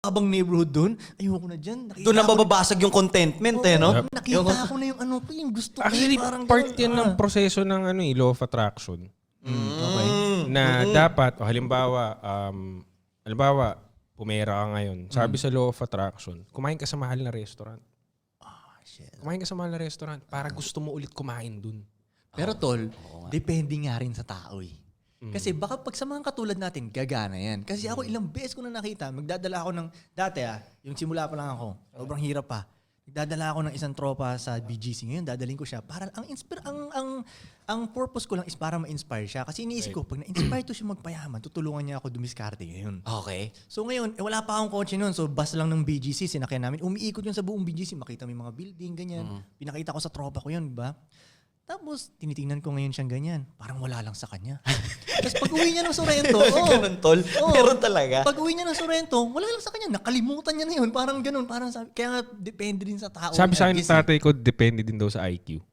abang neighborhood doon. Ayoko na dyan. Doon na bababasag yung contentment no? Nakita ko na yung yung gusto ko. Actually, parang part ganun. yan ng proseso ng law of attraction. Okay. Na dapat, halimbawa, pumera ka ngayon. Sabi sa law of attraction, kumain ka sa mahal na restaurant. Kumain ka sa mahal na restaurant para gusto mo ulit kumain dun. Pero tol, depende nga rin sa tao eh. Kasi baka pag sa mga katulad natin, gagana yan. Kasi ako ilang beses ko na nakita, magdadala ako ng, dati yung simula pa lang ako, sobrang hirap pa. Nagdadala ako ng isang tropa sa BGC ngayon, dadaling ko siya para ang purpose ko lang is para ma-inspire siya. Kasi iniisip ko, pag na-inspire to siya magpayaman, tutulungan niya ako dumiskarte ngayon. Okay. So ngayon, wala pa akong kotse noon. So bus lang ng BGC, sinakyan namin. Umiikot yun sa buong BGC, makita mo yung mga building, ganyan. Pinakita ko sa tropa ko yun, ba? Tapos, tinitingnan ko ngayon siyang ganyan. Parang wala lang sa kanya. Tapos pag-uwi niya ng Sorrento, Ganun, tol. Meron talaga. Pag-uwi niya ng Sorrento, wala lang sa kanya. Nakalimutan niya na yun. Parang ganun. Parang sabi, kaya nga, depende din sa tao. Sabi sa akin ng tatay ko, depende din daw sa IQ.